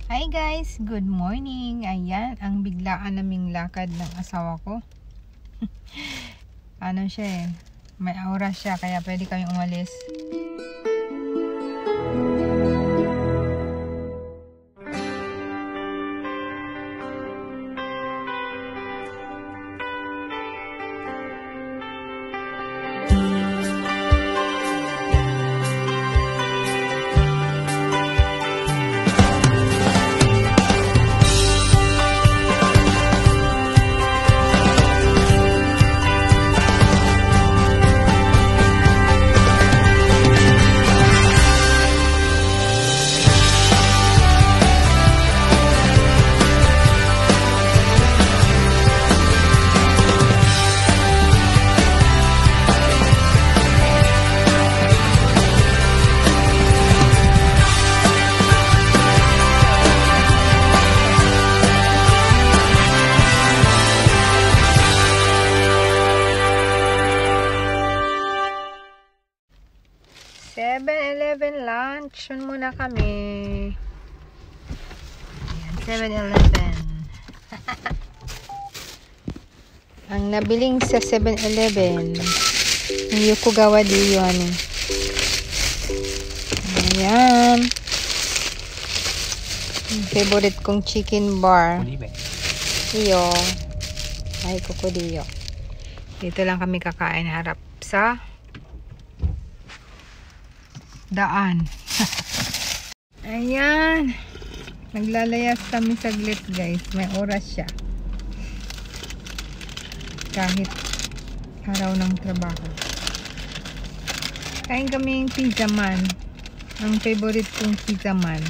Hi guys, good morning. Ayan, ang biglaan naming lakad ng asawa ko. Ano siya eh, may oras siya kaya pwede kami umalis. Lunch muna kami. Ayan, 7-Eleven. Ang nabiling sa 7-Eleven, ang Yokogawa Diyo. Ayan. Ang favorite kong chicken bar. Iyo. Ay, Kokodiyo. Dito lang kami kakain harap sa daan. Ayan. Naglalayas kami saglit guys. May oras siya. Kahit araw ng trabaho. Kain kami yung pizza man. Ang favorite kong pizza man.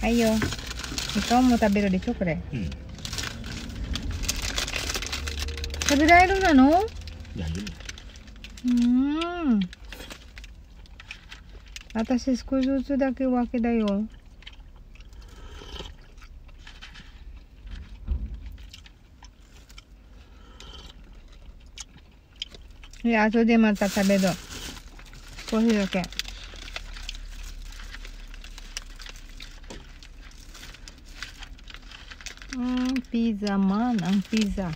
Ayo. Ikaw mo tabiro di chokre. Sabirairo na no? Watashi少しずつだけ分けだよ。で、後でまた食べる。少しだけ。Pizza man. Ang pizza.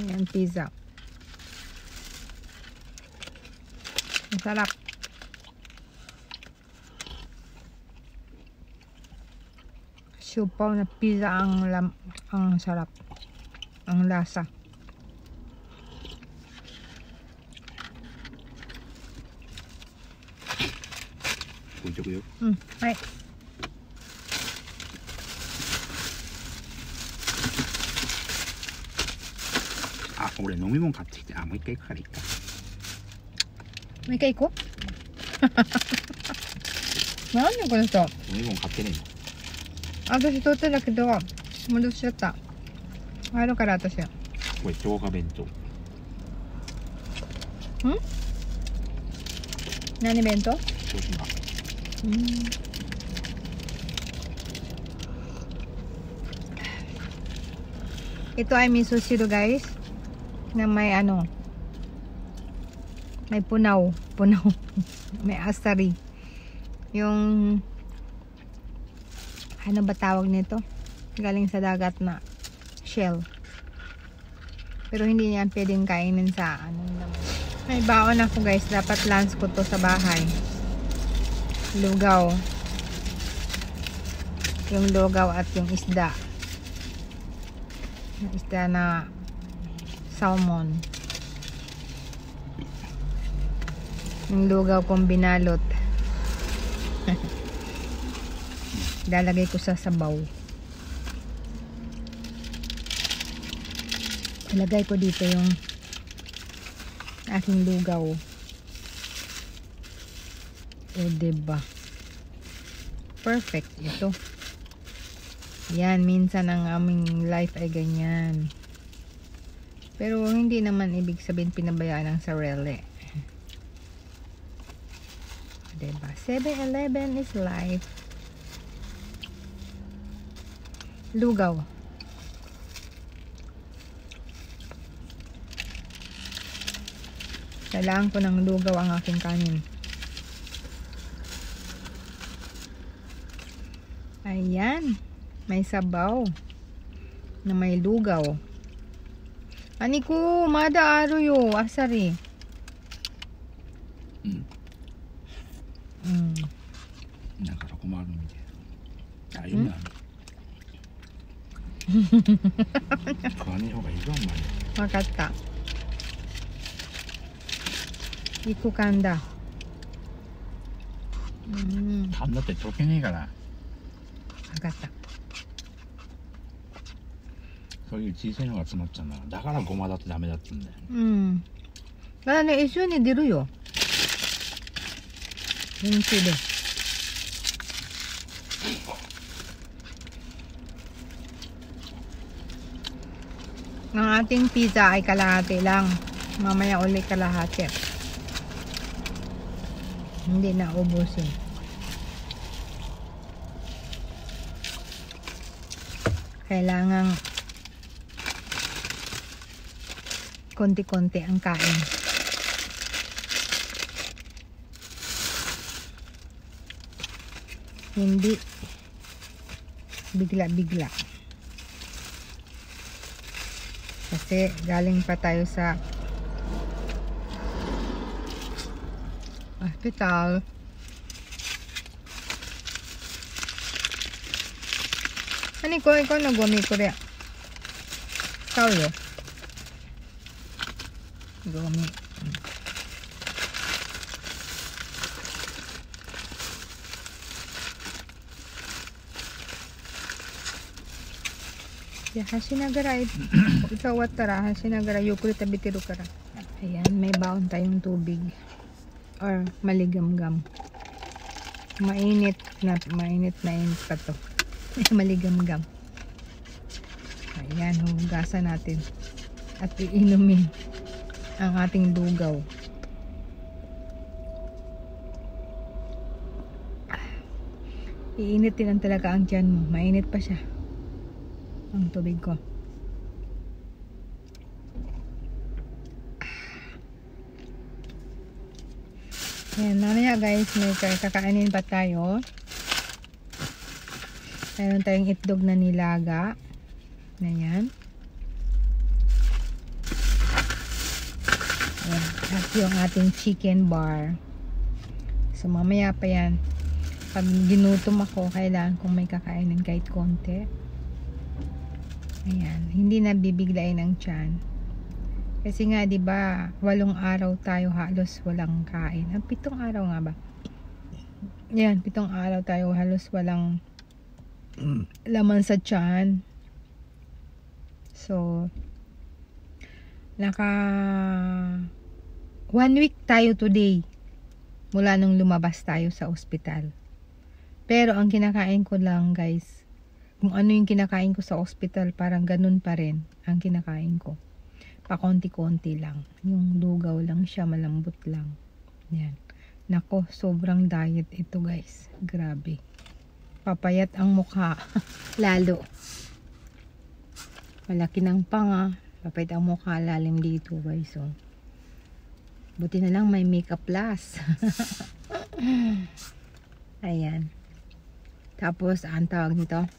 Ayan, pizza. Masarap. Siupaw na pizza ang sarap. Ang lasa. Hai. Ah, 俺飲み物買ってきて、もう一回行くからいいか。もう一回行こう。なんでこの人。飲み物買ってねえの。私取ってたけど戻しちゃった。入るから私。これ生姜弁当。何弁当？広島。Ito ay miso siro guys. Na may ano. May punaw. May asari. Yung ano ba tawag nito? Galing sa dagat na shell. Pero hindi yan pwedeng kainin sa ano naman. May baon ako guys. Dapat lunch ko to sa bahay. Lugaw. Yung lugaw at yung isda. Yung isda na salmon. Yung lugaw kong binalot. Lalagay ko sa sabaw. Ilagay ko dito yung aking lugaw. O diba? Perfect ito. Yan, minsan ang aming life ay ganyan. Pero hindi naman ibig sabihin pinabayaan ng sarili. Diba? 7-Eleven is life. Lugaw. Kailangan ko ng lugaw ang aking kanin. Ayan. May sabaw na may lugaw. Ani ko, mada aro yo, asari.だから困るみたいな。あ、いいな。食わねえ方がいいぞ、お前。わかった。一個噛んだ。噛んだって溶けねえから。わかった。そういう小さいのが詰まっちゃうんだから。だからごまだってダメだって言うんだよ。だからね、一緒に出るよ。練習で。Ang ating pizza ay kalahati lang. Mamaya ulit kalahati. Hindi na ubusin. Kailangan konti-konti ang kain. Hindi bigla-bigla. Kasi galing pa tayo sa hospital. Ano ko? Ikaw nagwami ko rin. Ikaw yun. Gwami. Ya, hasinagara. Ikaw watara. Hasinagara. Yukuri tabitiru kara. Ayan, may baon tayong tubig. Or maligamgam. Mainit na pa to. Maligamgam. Ayan, hugasan natin. At iinumin ang ating lugaw. Iinit din talaga ang tiyan mo. Mainit pa siya. Ang tubig ko. Ayan, mamaya guys, may kakainin pa tayo. Mayroon tayong itlog na nilaga. Ayan. Ayan. At yung ating chicken bar. So mamaya pa yan. Pag ginutom ako, kailangan kong may kakainin kahit konti. Ayan, hindi na bibiglain ang tiyan. Kasi nga 'di ba, 8 araw tayo halos walang kain. 7 araw nga ba? Ayan, 7 araw tayo halos walang laman sa tiyan. So naka 1 week tayo today mula nung lumabas tayo sa ospital. Pero ang kinakain ko lang, guys, kung ano yung kinakain ko sa ospital, parang ganun pa rin ang kinakain ko. Pakonti-konti lang. Yung lugaw lang siya, malambot lang. Yan. Nako, sobrang diet ito, guys. Grabe. Papayat ang mukha. Lalo. Malaki ng panga. Papayat ang mukha. Lalim dito, guys. So, buti na lang may makeup plus. Ayan. Tapos, ang tawag nito,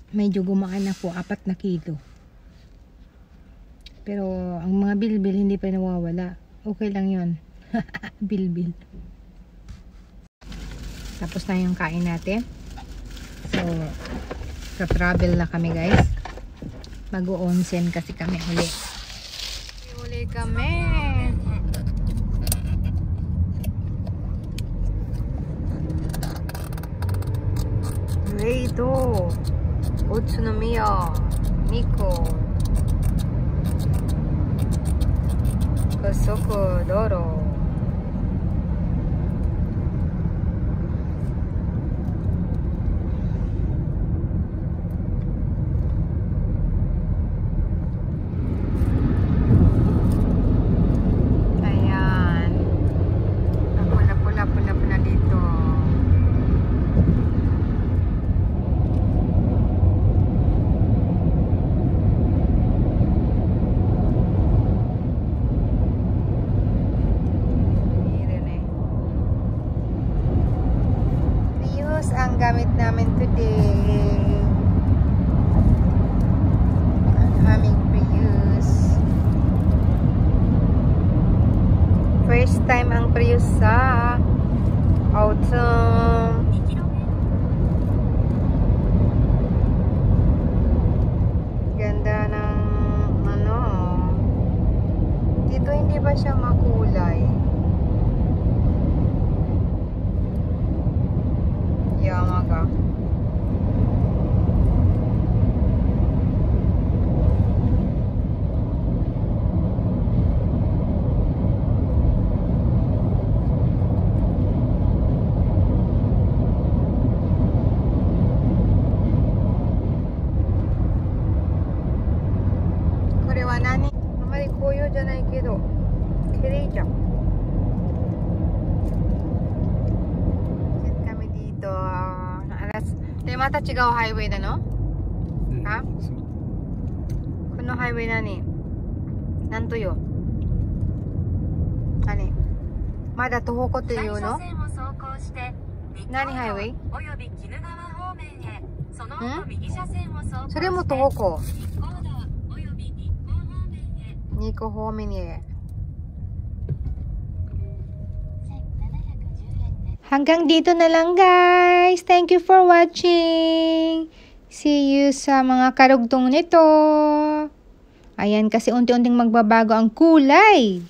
medyo gumaan na po 4 na kilo. Pero ang mga bilbil hindi pa nawawala. Okay lang yon. Bilbil. Tapos na yung kain natin. So ka-travel na kami, guys. Mag-o-onsen kasi kami uli. Uli kami. Ito Utsunomiya Nikko Gosoku Doro. Ayan, pula-pula dito. time ang Prius sa autumn. Ganda ng ano. Dito hindi ba siya makulay? Yamaga. Nani? Amari koyo janai kedo, kirei jang. Sit kami dito. Mata chigao highway na, no? Ha? Kuno highway nani? Nanto yo? Nani? Mada tohoko to you, no? Nani highway? Sore mo tohoko. Nico Hominier. Hanggang dito na lang, guys. Thank you for watching. See you sa mga karugtong nito. Ayan, kasi unti-unting magbabago ang kulay.